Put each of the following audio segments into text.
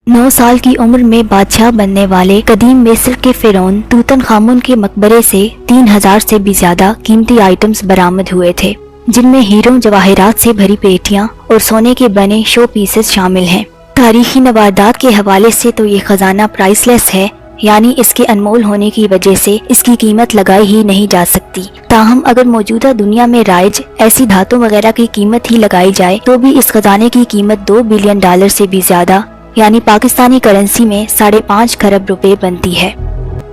9 साल की उम्र में बादशाह बनने वाले कदीम मिस्र के फिरौन तूतनखामुन के मकबरे से 3000 से भी ज्यादा कीमती आइटम्स बरामद हुए थे, जिनमें हीरों जवाहरात से भरी पेटियां और सोने के बने शो पीसेस शामिल हैं। तारीखी नवादात के हवाले से तो ये खजाना प्राइसलेस है, यानी इसके अनमोल होने की वजह से इसकी कीमत लगाई ही नहीं जा सकती। ताहम अगर मौजूदा दुनिया में राइज ऐसी धातु वगैरह की कीमत ही लगाई जाए तो भी इस खजाने की कीमत $2 बिलियन से भी ज्यादा, यानी पाकिस्तानी करेंसी में 5.5 खरब रुपए बनती है।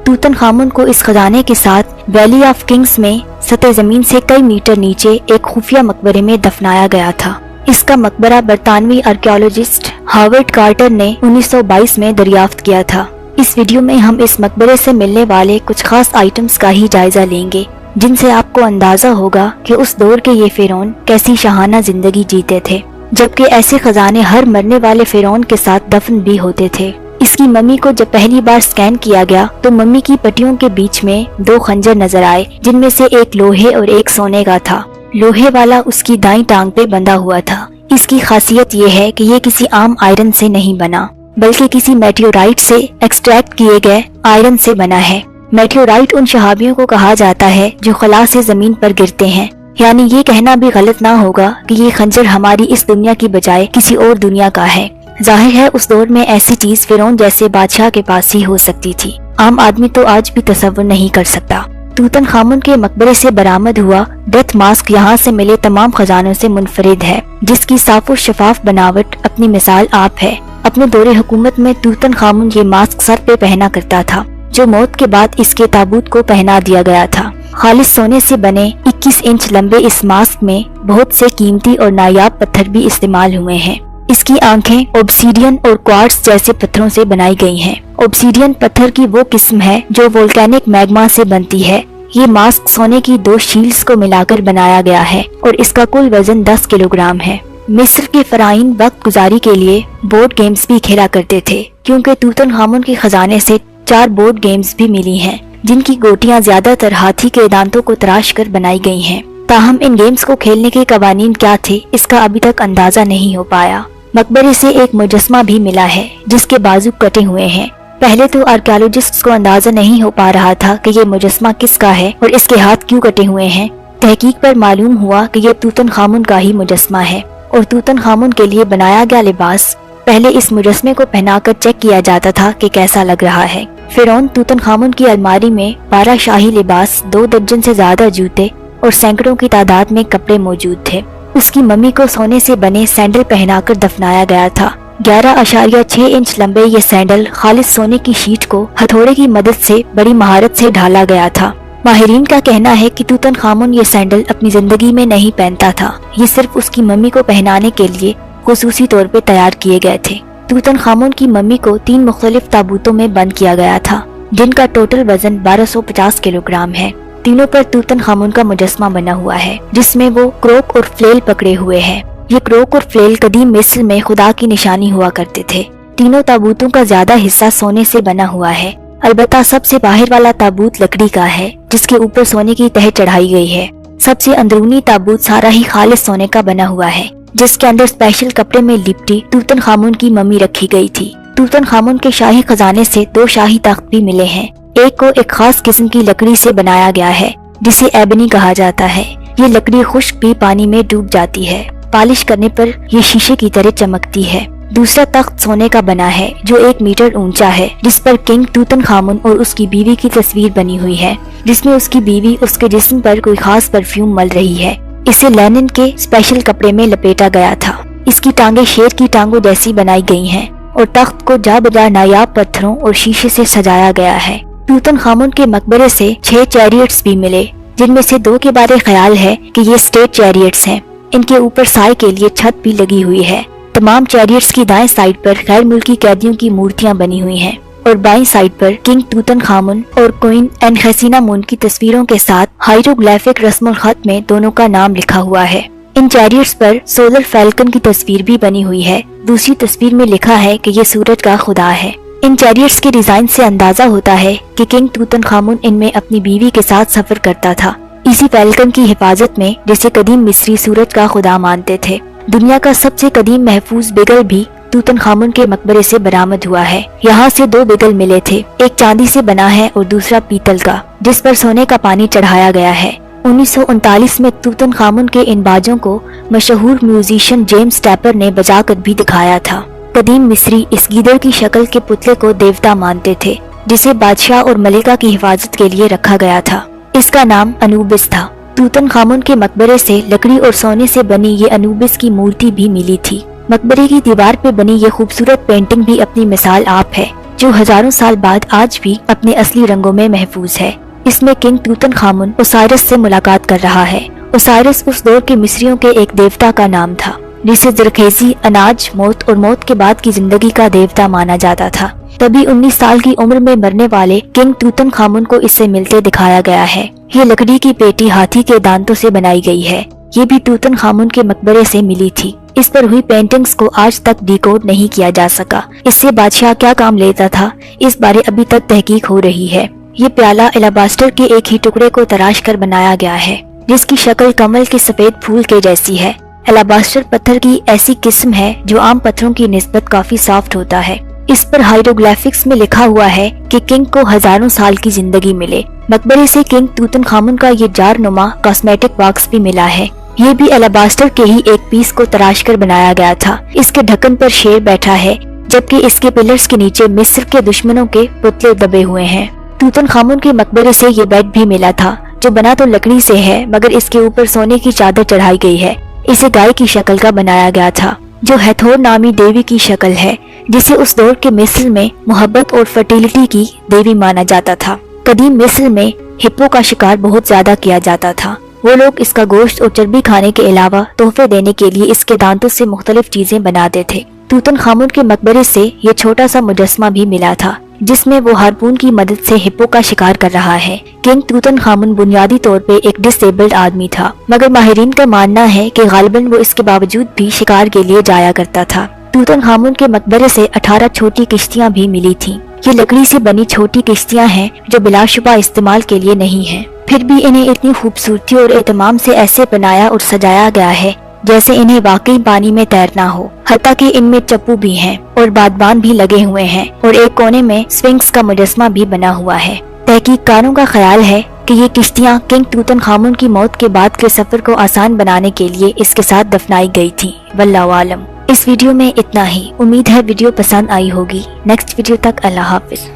तूतनखामुन को इस खजाने के साथ वैली ऑफ किंग्स में सतह जमीन से कई मीटर नीचे एक खुफिया मकबरे में दफनाया गया था। इसका मकबरा बरतानवी आर्कियोलॉजिस्ट हावर्ड कार्टर ने 1922 में दरियाफ्त किया था। इस वीडियो में हम इस मकबरे से मिलने वाले कुछ खास आइटम्स का ही जायजा लेंगे, जिनसे आपको अंदाजा होगा कि उस दौर के ये फिरौन कैसी शाहाना जिंदगी जीते थे, जबकि ऐसे खजाने हर मरने वाले फिरौन के साथ दफन भी होते थे। इसकी मम्मी को जब पहली बार स्कैन किया गया तो मम्मी की पट्टियों के बीच में 2 खंजर नजर आए, जिनमें से एक लोहे और एक सोने का था। लोहे वाला उसकी दाईं टांग पे बंधा हुआ था। इसकी खासियत ये है कि ये किसी आम आयरन से नहीं बना, बल्कि किसी मेटियोराइट से एक्सट्रैक्ट किए गए आयरन से बना है। मेटियोराइट उन शहाबियों को कहा जाता है जो खला से जमीन पर गिरते हैं, यानी ये कहना भी गलत ना होगा कि ये खंजर हमारी इस दुनिया की बजाय किसी और दुनिया का है। जाहिर है उस दौर में ऐसी चीज फिरौन जैसे बादशाह के पास ही हो सकती थी, आम आदमी तो आज भी तसव्वुर नहीं कर सकता। तूतनखामुन के मकबरे से बरामद हुआ डेथ मास्क यहाँ से मिले तमाम खजानों से मुनफरिद है, जिसकी साफो शफाफ बनावट अपनी मिसाल आप है। अपने दौरे हुकूमत में तूतनखामुन ये मास्क सर पे पहना करता था, जो मौत के बाद इसके ताबूत को पहना दिया गया था। खालिस सोने से बने 21 इंच लंबे इस मास्क में बहुत से कीमती और नायाब पत्थर भी इस्तेमाल हुए हैं। इसकी आंखें ऑब्सीडियन और क्वार्ट्ज जैसे पत्थरों से बनाई गई हैं। ऑब्सीडियन पत्थर की वो किस्म है जो वोल्केनिक मैग्मा से बनती है। ये मास्क सोने की 2 शील्ड्स को मिलाकर बनाया गया है और इसका कुल वजन 10 किलोग्राम है। मिस्र के फराइन वक्त गुजारी के लिए बोर्ड गेम्स भी खेला करते थे, क्योंकि तूतनखामुन के खजाने से 4 बोर्ड गेम्स भी मिली हैं, जिनकी गोटियां ज्यादातर हाथी के दांतों को तराश कर बनाई गई हैं। ताहम इन गेम्स को खेलने के कवानीन क्या थे, इसका अभी तक अंदाजा नहीं हो पाया। मकबरे से एक मुजस्मा भी मिला है, जिसके बाजू कटे हुए हैं। पहले तो आर्कियोलॉजिस्ट्स को अंदाजा नहीं हो पा रहा था कि ये मुजस्मा किसका है और इसके हाथ क्यों कटे हुए हैं। तहकीक पर मालूम हुआ कि ये तूतनखामुन का ही मुजस्मा है और तूतनखामुन के लिए बनाया गया लिबास पहले इस मुजस्मे को पहनाकर चेक किया जाता था कि कैसा लग रहा है। फिरौन तूतनखामुन की अलमारी में 12 शाही लिबास, 2 दर्जन से ज्यादा जूते और सैकड़ों की तादाद में कपड़े मौजूद थे। उसकी मम्मी को सोने से बने सैंडल पहनाकर दफनाया गया था। 11.6 इंच लंबे ये सैंडल खालिस सोने की शीट को हथौड़े की मदद से बड़ी महारत से ढाला गया था। माहिरीन का कहना है कि तूतनखामुन ये सैंडल अपनी जिंदगी में नहीं पहनता था, ये सिर्फ उसकी मम्मी को पहनाने के लिए खुसूसी तौर पे तैयार किए गए थे। तूतनखामुन की मम्मी को 3 मुख्तलिफ ताबूतों में बंद किया गया था, जिनका टोटल वजन 1250 किलोग्राम है। तीनों पर तूतनखामुन का मुजस्मा बना हुआ है, जिसमें वो क्रोक और फ्लेल पकड़े हुए हैं। ये क्रोक और फ्लेल कदीम मिस्र में खुदा की निशानी हुआ करते थे। तीनों ताबूतों का ज्यादा हिस्सा सोने से बना हुआ है, अलबत्ता सबसे बाहर वाला ताबूत लकड़ी का है, जिसके ऊपर सोने की तह चढ़ाई गई है। सबसे अंदरूनी ताबूत सारा ही खालिस सोने का बना हुआ है, जिसके अंदर स्पेशल कपड़े में लिपटी तूतनखामुन की मम्मी रखी गई थी। तूतनखामुन के शाही खजाने से 2 शाही तख्त भी मिले हैं। एक को एक खास किस्म की लकड़ी से बनाया गया है, जिसे एबनी कहा जाता है। ये लकड़ी खुश्क भी पानी में डूब जाती है, पॉलिश करने पर ये शीशे की तरह चमकती है। दूसरा तख्त सोने का बना है, जो 1 मीटर ऊंचा है, जिस पर किंग तूतनखामुन और उसकी बीवी की तस्वीर बनी हुई है, जिसमें उसकी बीवी उसके जिस्म पर कोई खास परफ्यूम मल रही है। इसे लेनिन के स्पेशल कपड़े में लपेटा गया था। इसकी टांगे शेर की टांगों जैसी बनाई गई हैं और तख्त को जा बजा नायाब पत्थरों और शीशे से सजाया गया है। तूतनखामुन के मकबरे से 6 चैरियट्स भी मिले, जिनमें से 2 के बारे ख्याल है कि ये स्टेट चैरियट्स हैं। इनके ऊपर साए के लिए छत भी लगी हुई है। तमाम चैरियट्स की दाएं साइड पर गैर मुल्की कैदियों की मूर्तियां बनी हुई हैं और बाईं साइड पर किंग तूतनखामुन और क्वीन एनखेसिनामुन की तस्वीरों के साथ हाइरोग्लिफिक रस्मुल खत में दोनों का नाम लिखा हुआ है। इन चैरियट्स पर सोलर फैल्कन की तस्वीर भी बनी हुई है। दूसरी तस्वीर में लिखा है कि ये सूरज का खुदा है। इन चैरियट्स के डिजाइन से अंदाजा होता है कि किंग तूतनखामुन इनमें अपनी बीवी के साथ सफर करता था, इसी फैल्कन की हिफाजत में, जिसे कदीम मिस्री सूरज का खुदा मानते थे। दुनिया का सबसे कदीम महफूज बिगल भी तूतन खामुन के मकबरे से बरामद हुआ है। यहाँ से 2 बिगल मिले थे, एक चांदी से बना है और दूसरा पीतल का, जिस पर सोने का पानी चढ़ाया गया है। 1939 में तूतन खामुन के इन बाजों को मशहूर म्यूजिशियन जेम्स टैपर ने बजाकर भी दिखाया था। कदीम मिस्री इस गीदड़ की शक्ल के पुतले को देवता मानते थे, जिसे बादशाह और मलिका की हिफाजत के लिए रखा गया था। इसका नाम अनूबिस था। तूतन खामुन के मकबरे से लकड़ी और सोने से बनी ये अनूबिस की मूर्ति भी मिली थी। मकबरे की दीवार पे बनी ये खूबसूरत पेंटिंग भी अपनी मिसाल आप है, जो हजारों साल बाद आज भी अपने असली रंगों में महफूज है। इसमें किंग तूतन खामुन ओसाइरस से मुलाकात कर रहा है। ओसाइरस उस दौर के मिस्रियों के एक देवता का नाम था, जिसे जरखेजी, अनाज, मौत और मौत के बाद की जिंदगी का देवता माना जाता था। तभी 19 साल की उम्र में मरने वाले किंग तूतन खामुन को इससे मिलते दिखाया गया है। ये लकड़ी की पेटी हाथी के दांतों से बनाई गई है। ये भी तूतन खामुन के मकबरे से मिली थी। इस पर हुई पेंटिंग्स को आज तक डिकोड नहीं किया जा सका। इससे बादशाह क्या काम लेता था, इस बारे अभी तक तहकीक हो रही है। ये प्याला एलाबास्टर के एक ही टुकड़े को तराश कर बनाया गया है, जिसकी शक्ल कमल के सफेद फूल के जैसी है। एलाबास्टर पत्थर की ऐसी किस्म है जो आम पत्थरों की निस्बत काफी सॉफ्ट होता है। इस पर हाइरोग्लिफिक्स में लिखा हुआ है कि किंग को हजारों साल की जिंदगी मिले। मकबरे से किंग तूतन खामुन का ये जार नुमा कॉस्मेटिक बॉक्स भी मिला है। ये भी एलाबास्टर के ही एक पीस को तराश कर बनाया गया था। इसके ढक्कन पर शेर बैठा है, जबकि इसके पिलर्स के नीचे मिस्र के दुश्मनों के पुतले दबे हुए हैं। तूतन खामुन के मकबरे से ये बेड भी मिला था, जो बना तो लकड़ी से है, मगर इसके ऊपर सोने की चादर चढ़ाई गई है। इसे गाय की शक्ल का बनाया गया था, जो हैथोर नामी देवी की शक्ल है, जिसे उस दौर के मिस्र में मोहब्बत और फर्टिलिटी की देवी माना जाता था। कदीम मिस्र में हिप्पो का शिकार बहुत ज्यादा किया जाता था। वो लोग इसका गोश्त और चर्बी खाने के अलावा तोहफे देने के लिए इसके दांतों से मुख्तलिफ चीजें बनाते थे। तूतन खामुन के मकबरे से ये छोटा सा मुजस्मा भी मिला था, जिसमें वो हारपून की मदद से हिप्पो का शिकार कर रहा है। किंग तूतन खामुन बुनियादी तौर पे एक डिसेबल्ड आदमी था, मगर माहिरीन का मानना है कि गालिबन वो इसके बावजूद भी शिकार के लिए जाया करता था। तूतन खामुन के मकबरे से 18 छोटी किश्तियां भी मिली थीं। ये लकड़ी से बनी छोटी किश्तियां हैं जो बिलाशुबा इस्तेमाल के लिए नहीं हैं। फिर भी इन्हें इतनी खूबसूरती और एहतमाम से ऐसे बनाया और सजाया गया है जैसे इन्हें वाकई पानी में तैरना हो। हत्ता कि इनमें चप्पू भी हैं और बादबान भी लगे हुए हैं और एक कोने में स्फिंक्स का मुजस्मा भी बना हुआ है। तहकीककारों का ख्याल है कि ये किश्तियां किंग तूतन खामुन की मौत के बाद के सफर को आसान बनाने के लिए इसके साथ दफनाई गई थी। वल्लाहु आलम। इस वीडियो में इतना ही। उम्मीद है वीडियो पसंद आई होगी। नेक्स्ट वीडियो तक अल्लाह हाफिज।